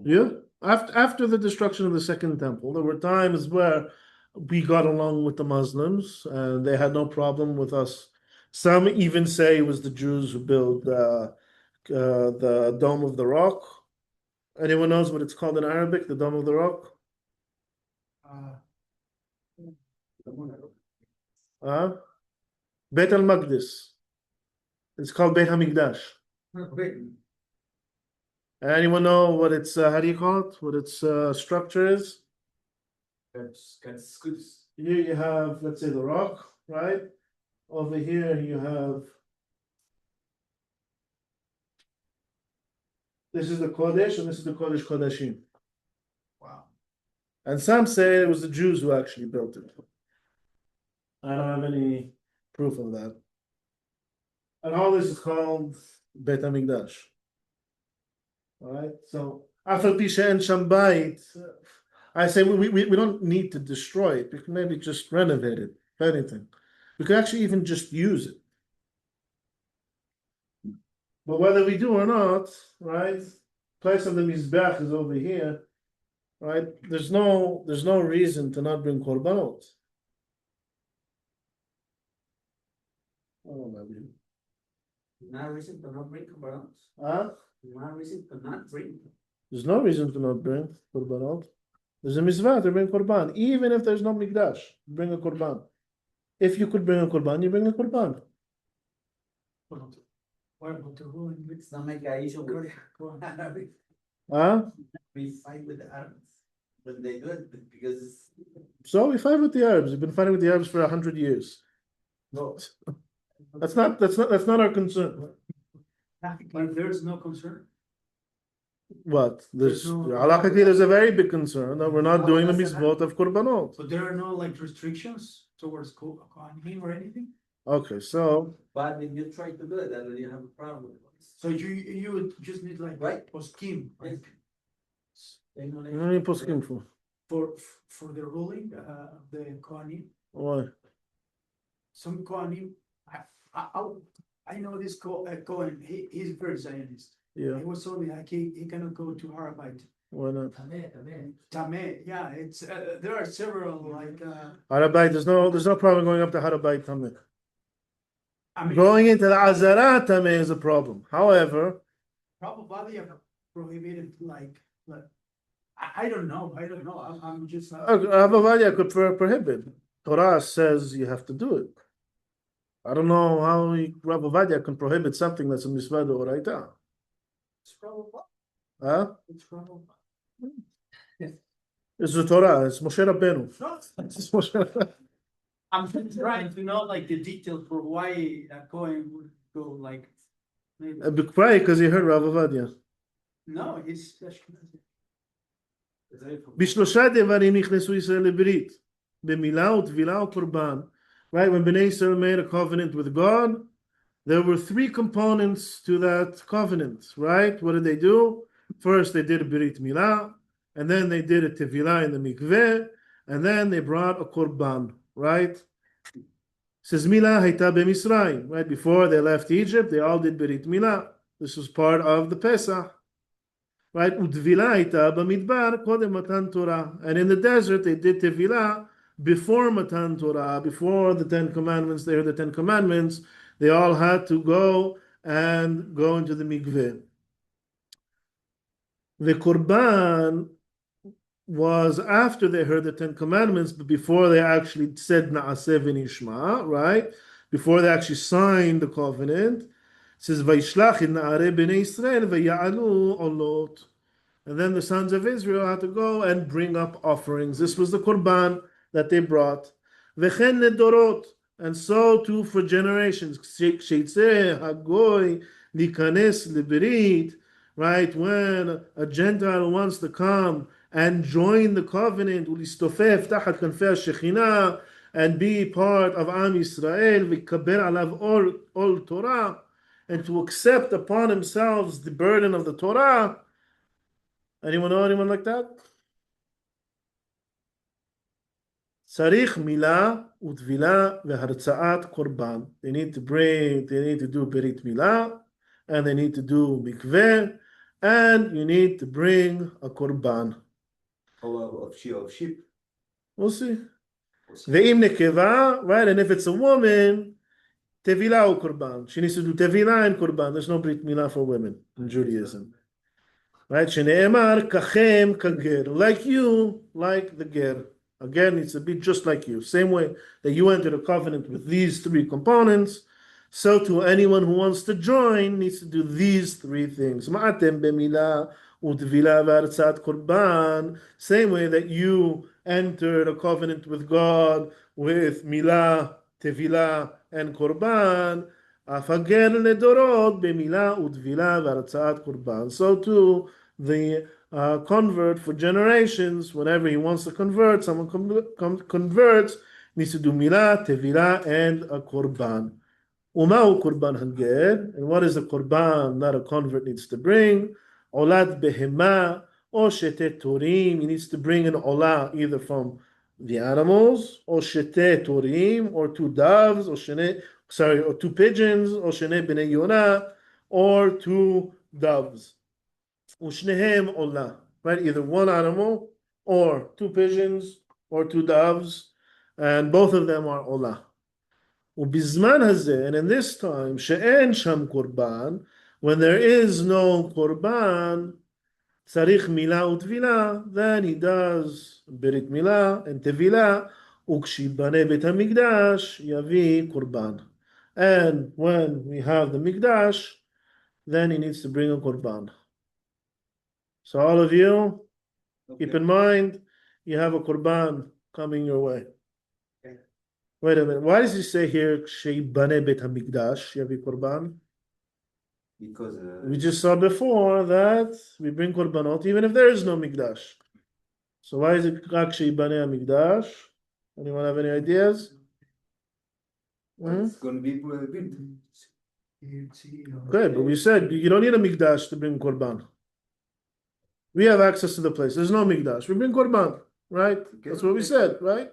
Yeah. After the destruction of the Second Temple, there were times where we got along with the Muslims and they had no problem with us. Some even say it was the Jews who built the Dome of the Rock. Anyone knows what it's called in Arabic, the Dome of the Rock? Beit al-Maqdis. It's called Beit HaMikdash. Anyone know what its how do you call it? What its structure is? Here you have, let's say, the rock, right? Over here you have. This is the Kodesh, and this is the Kodesh Kodashim. Wow. And some say it was the Jews who actually built it. I don't have any proof of that. And all this is called Beit HaMikdash. All right, so after Pisha and Shambayit, I say we don't need to destroy it. We can maybe just renovate it, if anything. We could actually even just use it. But whether we do or not, right? Place of the Mizbeach is over here, right? There's no reason to not bring Korbanot. Oh, maybe. No reason to not bring Korbanot. Huh? No reason to not bring. There's no reason to not bring Korbanot. There's a mitzvah to bring Korban. Even if there's no Mikdash, bring a Korban. If you could bring a Korban, you bring a Korban. What about the ruling? It's not make an issue with Arabic. Huh? We fight with the Arabs when they do it because So we fight with the Arabs. We've been fighting with the Arabs for 100 years. no. That's not our concern. But there's no concern. What? There's There's no- halachically, there's a very big concern that we're not doing the mitzvot of Korbanot. But there are no like restrictions towards Kohanim or anything. Okay, so But if you try to do it, then you have a problem with it. So you would just need like Right. poskim, like what are you posting for? for the ruling the Kohanim. Why? Some Kohanim, I know this Kohen. He's very Zionist. Yeah, He was told like he cannot go to Har HaBayit. why not? Tameh, yeah, it's there are several like Har HaBayit, there's no problem going up to Har HaBayit Tameh. I mean Going into the Azara Tameh is a problem. However, probably are prohibited like I don't know. I'm just Rav Ovadia could prohibit. Torah says you have to do it. I don't know how Rav Ovadia can prohibit something that's a mitzvah d'oraita. it's probably Huh? it's probably It's the Torah. It's Moshe Rabbeinu. It's Moshe Rabbeinu. I'm trying to know like the details for why a Kohen would go like maybe Probably because he heard Rav Ovadia. no, he's Ashkenazi. בשלושה דברים נכנסו ישראל לברית, במילה וטבילה וקורבן. Right, when Bnei Israel made a covenant with God, there were three components to that covenant, right? What did they do? First, they did a Brit Milah, and then they did a Tevilah in the mikveh, and then they brought a Korban, right? It says Milah hayta b'Misraim, right? Before they left Egypt, they all did Brit Milah. This was part of the Pesach. Right, Udvila ita b'midbar kodem matan Torah, and in the desert they did tevilah before matan Torah, before the 10 Commandments. They heard the 10 Commandments. They all had to go into the mikveh. The Korban was after they heard the 10 Commandments, but before they actually said Na'aseh v'nishma, right? Before they actually signed the covenant. It says, Vaishlach in Na'areh b'nei Yisrael v'ya'alu olot. And then the sons of Israel had to go and bring up offerings. This was the Korban that they brought. V'chen nedorot. And so too for generations. Sheyitzeh hagoy likanes leberit. Right? When a Gentile wants to come and join the covenant, ulistofef tachat kanfei hashechinah, and be part of Am Yisrael, v'kaber alav ol Torah, and to accept upon themselves the burden of the Torah. Anyone know anyone like that? Tzarich milah utvila vehartzaat korban. They need to do berit milah, and they need to do mikveh, and you need to bring a korban. Of sheep. We'll see. Ve'im nekeva, right? And if it's a woman, tevila or korban. She needs to do tevila and korban. There's no brit milah for women in Judaism. Right? Shene'emar kachem kager. Like you, like the ger. Again, it's a bit just like you. Same way that you entered a covenant with these three components, so to anyone who wants to join needs to do these three things. Ma'atem b'milah u'tvila v'artzat korban. Same way that you entered a covenant with God with milah, tevilah, and korban. Afager ledorot b'milah u'tvila v'artzat korban. So too the convert for generations, whenever he wants to convert, someone converts, needs to do milah, tevilah, and a korban. Umau korban hanger, and what is the korban that a convert needs to bring? Olat behema or shete torim. He needs to bring an olah either from the animals, or shete torim, or two doves, or two pigeons, or shene bnei yonah, or two doves. Ushnehem olah, right? Either one animal, or two pigeons, or two doves, and both of them are olah. Ubizman hazeh, and in this time, she'en sham korban, when there is no korban, tzarich milah utvila, then he does berit milah and tevilah, ukshibane bet hamikdash yavi korban. And when we have the mikdash, then he needs to bring a korban. So all of you, keep in mind, you have a korban coming your way. Okay. Wait a minute. Why does he say here, Sheibane bet hamikdash, yavi korban? Because We just saw before that we bring korbanot even if there is no mikdash. So why is it Rak Sheibane hamikdash? Anyone have any ideas? it's going to be built. Okay, but we said you don't need a mikdash to bring korban. We have access to the place. There's no mikdash. We bring korban, right? That's what we said, right?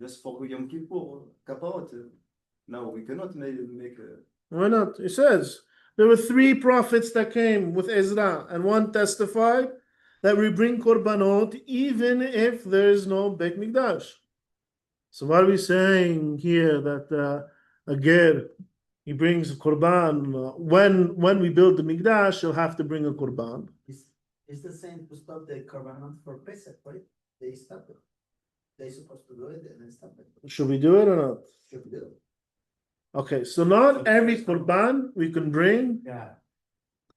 Just for Yom Kippur, kaparot. No, we cannot make a. Why not? It says there were 3 prophets that came with Ezra, and one testified that we bring korbanot even if there is no Beit Mikdash. So what are we saying here that a ger, he brings a korban when we build the Mikdash, he'll have to bring a korban. It's the same to stop the Korbanot for Pesach, right? They stop it. They're supposed to do it and then stop it. Should we do it or not? Should do it. Okay, so not every korban we can bring Yeah,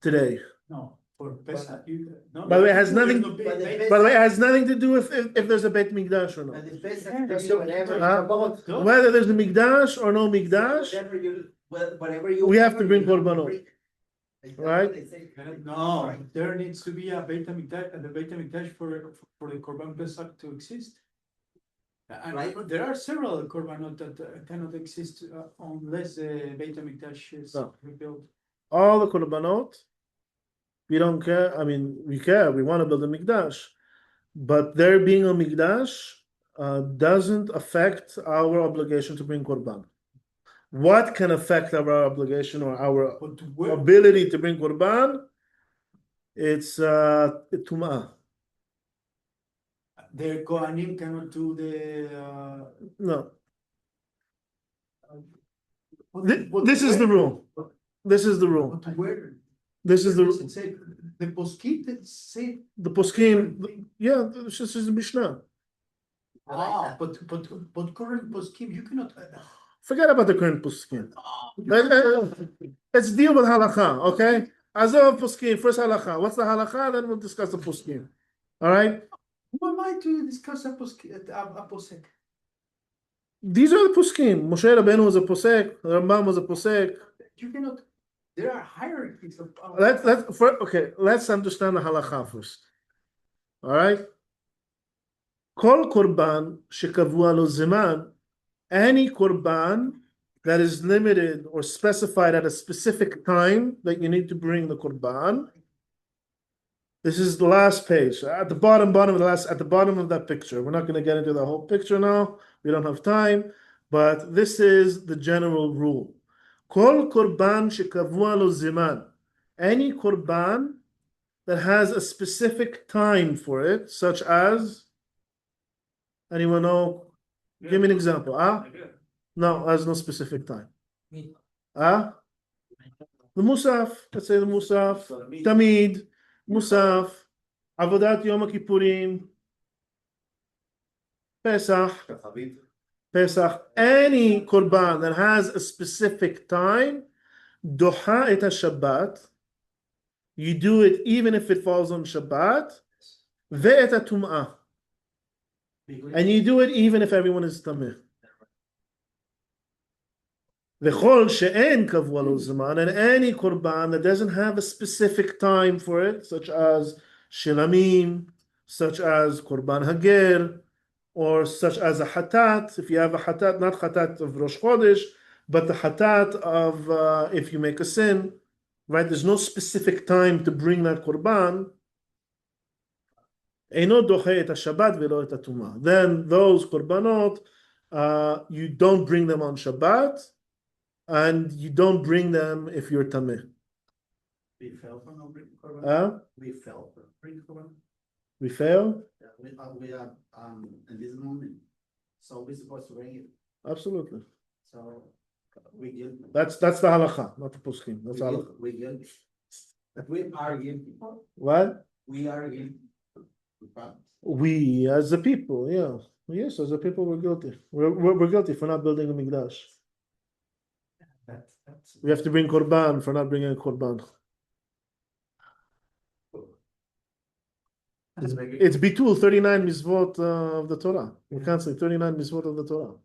today. no, for Pesach, no. By the way, it has nothing. But the By the way, it has nothing to do with if there's a Beit Mikdash or not. And the Pesach, Yeah, does so- whatever, Huh? Whether there's a Mikdash or no Mikdash, whatever you. We have to bring you have to korbanot. bring. Is that Right? what they say? No, there needs to be a Beit HaMikdash, and the Beit HaMikdash for the Korban Pesach to exist. And Right. there are several Korbanot that cannot exist unless the Beit HaMikdash is No. rebuilt. all the korbanot, we don't care. I mean, we care. We want to build a mikdash, but there being a mikdash doesn't affect our obligation to bring korban. What can affect our obligation or our But where, ability to bring korban? It's tumah. the Kohanim cannot do the. No, But this is the rule. This is the rule. But where? This is Does the it say the poskim that say. the poskim. Yeah, this is the Mishnah. But current poskim you cannot. Forget about the current poskim. Let's deal with halakha, okay? Azov poskim, first halakha. What's the halakha? Then we'll discuss the poskim. All right? Who am I to discuss a posek? These are the poskim. Moshe Rabbeinu was a posek. Rambam was a posek. You cannot. There are hierarchies of. Let's understand the halakha first. All right? Kol korban shekavua lo zeman. Any korban that is limited or specified at a specific time that you need to bring the Korban. This is the last page. At the bottom of that picture. We're not going to get into the whole picture now. We don't have time. But this is the general rule. Kol korban shekavua lo ziman. Any korban that has a specific time for it, such as, anyone know? Give me an example. No, has no specific time. The Musaf. Let's say the Musaf. Tamid. Musaf. Avodat Yom Kippurim. Pesach. Any korban that has a specific time, doha et Shabbat. You do it even if it falls on Shabbat. Ve'et tum'ah. And you do it even if everyone is tameh. V'chol she'en kavua lo zaman, and any korban that doesn't have a specific time for it, such as shilamim, such as korban hager, or such as a Chatat. If you have a Chatat, not Chatat of Rosh Chodesh, but the Chatat of if you make a sin, right? There's no specific time to bring that Korban. Eino doche et Shabbat velo et Tumah. Then those Korbanot, you don't bring them on Shabbat, and you don't bring them if you're Tameh. We fail for not bringing Korban. We fail for bringing Korban. We fail? Yeah, we are in this moment. So we're supposed to bring it. Absolutely. So we guilty. That's the halacha, not the poskim. That's halacha. We guilty. We are guilty. What? We are guilty. We as a people, yeah. Yes, as a people, we're guilty. We're guilty for not building a mikdash. We have to bring korban for not bringing a korban. It's bitul 39 misvot of the Torah. We can't say 39 misvot of the Torah.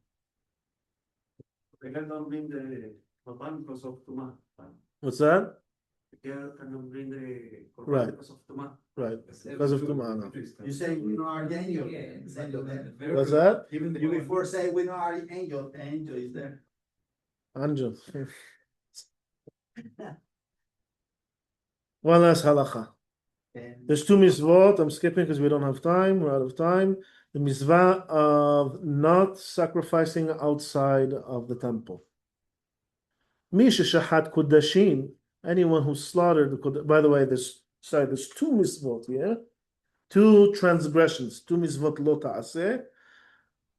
They cannot bring the korban because of tumah. What's that? They cannot bring the korban Right. because of tumah. Right, because of tumah. No. You say we know our angel. What's that? Even you before say we know our angel, the angel is there. Angel. One last halacha. And There's two misvot. I'm skipping because we don't have time. We're out of time. The mitzvah of not sacrificing outside of the temple. Mi sheshahat kodashim. Anyone who slaughtered the kodesh. By the way, there's two misvot here. Two transgressions. Two misvot lo ta'aseh.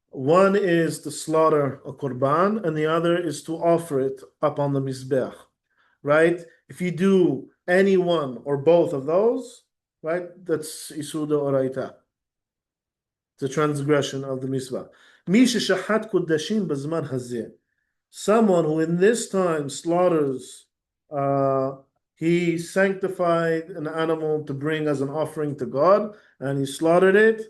One is to slaughter a korban, and the other is to offer it up on the mizbeach. Right? If you do any one or both of those, right, that's isuda oraita. It's a transgression of the mitzvah. Mi sheshahat kodashim bazman hazeh. Someone who in this time slaughters, he sanctified an animal to bring as an offering to God, and he slaughtered it.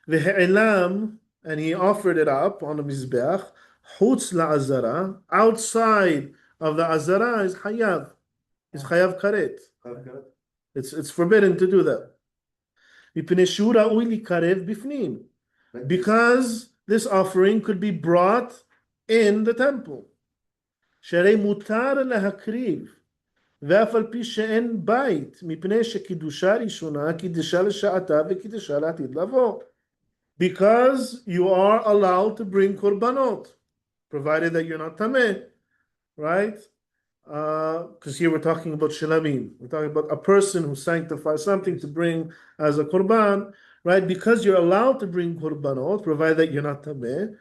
V'he'elam, and he offered it up on the mizbeach. Chutz la'azara, outside of the azara is hayav. It's chayav karet. It's forbidden to do that. Because this offering could be brought in the temple. שהרי מותר להקריב, ואף על פי שאין בית, מפני שקידושה ראשונה, קידשה לשעתה וקידשה לעתיד לבוא. Because you are allowed to bring korbanot, provided that you're not tameh, right? Because here we're talking about shilamim. We're talking about a person who sanctifies something to bring as a korban, right? Because you're allowed to bring korbanot, provided that you're not tameh,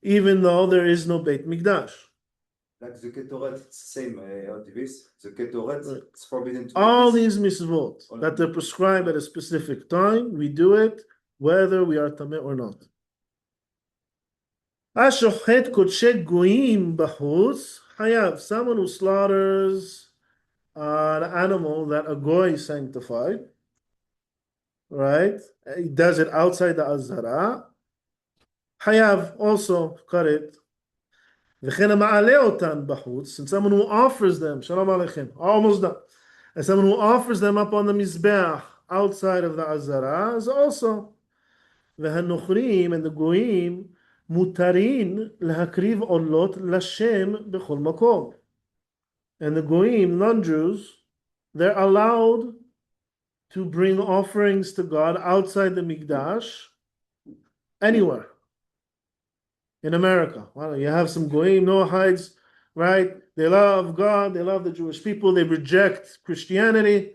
even though there is no Beit Mikdash. Like the Ketoret, it's the same, this. The Ketoret, it's forbidden to All do this. these mitzvot that they're prescribed at a specific time, we do it whether we are tameh or not. Ashochet kodshe goyim b'chutz hayav. Someone who slaughters an animal that a goy sanctified, right? He does it outside the azara. Hayav also cut it. V'chen ma'aleh otan b'chutz, and someone who offers them, shalom aleichem, almost done. And someone who offers them up on the mizbeach outside of the azara is also. V'hanochrim, and the goyim, מותרין להקריב עולות לשם בכל מקום. And the goyim, non-Jews, they're allowed to bring offerings to God outside the Mikdash anywhere. In America, well, you have some goyim, Noahides, right? They love God, they love the Jewish people, they reject Christianity,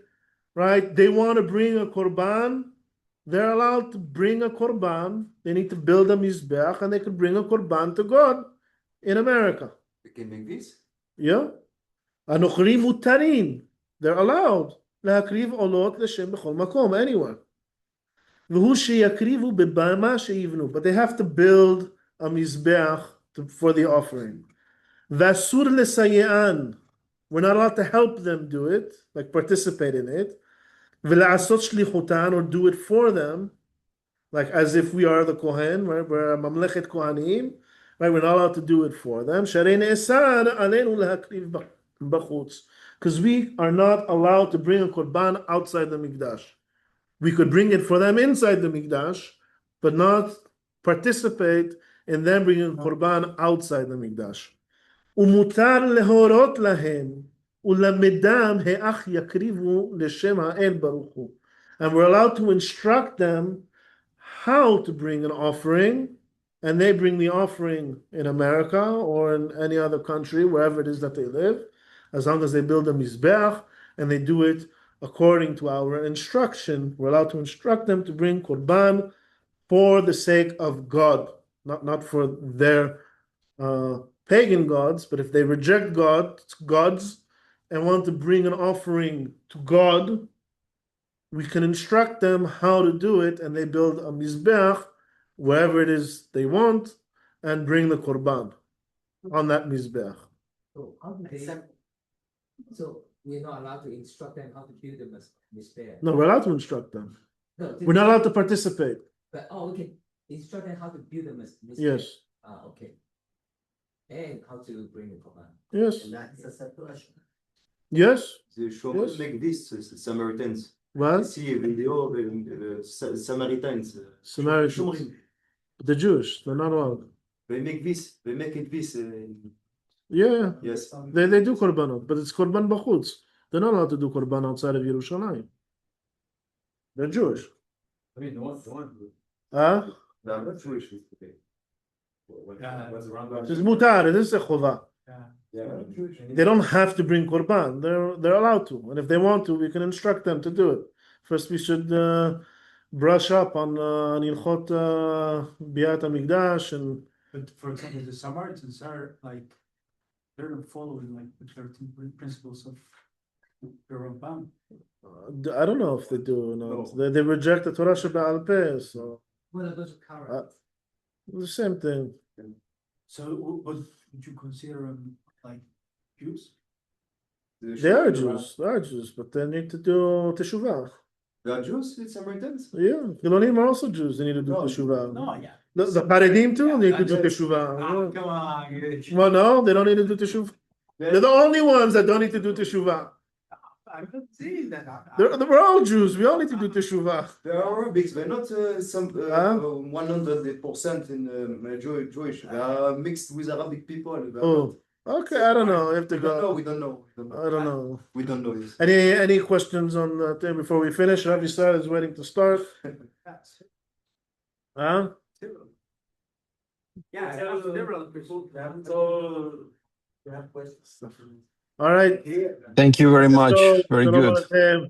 right? They want to bring a korban. They're allowed to bring a korban. They need to build a mizbeach, and they could bring a korban to God in America. We can make this. Yeah. הנוכרים מותרים. They're allowed להקריב עולות לשם בכל מקום, anywhere. והוא שיקריבו בבמה שיבנו. But they have to build a mizbeach for the offering. ואסור לסייען. We're not allowed to help them do it, like participate in it. ולעשות שליחותן, or do it for them, like as if we are the Kohen, right? We're ממלכת כהנים, right? We're not allowed to do it for them. שהרי נאסר עלינו להקריב בחוץ. Because we are not allowed to bring a korban outside the mikdash. We could bring it for them inside the mikdash, but not participate in them bringing a korban outside the mikdash. ומותר להורות להם ולמדם האח יקריבו לשם האל ברוך הוא. And we're allowed to instruct them how to bring an offering, and they bring the offering in America or in any other country, wherever it is that they live, as long as they build a mizbeach and they do it according to our instruction. We're allowed to instruct them to bring korban for the sake of God, not for their pagan gods, but if they reject gods and want to bring an offering to God, we can instruct them how to do it, and they build a mizbeach wherever it is they want and bring the korban on that mizbeach. So how do they? So we're not allowed to instruct them how to build the mizbeach. No, we're allowed to instruct them. No, We're not allowed to participate. But okay, instruct them how to build the mizbeach. Yes. Okay. And how to bring the korban. Yes. And that's a separation. Yes. The show Yes. like this, Samaritans. Well, See a video, Samaritans. Samaritans. Shomrim. The Jewish, they're not allowed. They make this, they make it this. Yeah, Yes. they do korbanot, but it's korban bachutz. They're not allowed to do korban outside of Yerushalayim. They're Jewish. I mean, the one. Huh? They are not Jewish. It's mutar, it is a chova. They don't have to bring korban. They're allowed to, and if they want to, we can instruct them to do it. First, we should brush up on Ilchot Biat HaMikdash and. But for example, the Samaritans are like, they're not following like the 13 principles of the Rambam. I don't know if they do or not. They reject the Torah Shebe'al Peh, so What are those current? the same thing. So what would you consider them like Jews? They are Jews, but they need to do teshuvah. They are Jews, it's Samaritans. Yeah, Hilonim are also Jews. They need to do teshuvah. No, yeah. The Haredim too need to do Ah, teshuvah. come on. Well, no, they don't need to do teshuvah. They're the only ones that don't need to do teshuvah. I'm not saying that. We're all Jews. We all need to do teshuvah. They are Arabics, but not some Huh? 100% in Jewish. They are mixed with Arabic people. They are Oh, okay. I don't know. I have to not- go. we don't know. I don't know. We don't know this. Any questions on that thing before we finish? Rav Yisrael is waiting to start. Huh? Yeah, several people. You have questions? All right. Thank you very much. So, Very Shalom good. Aleichem.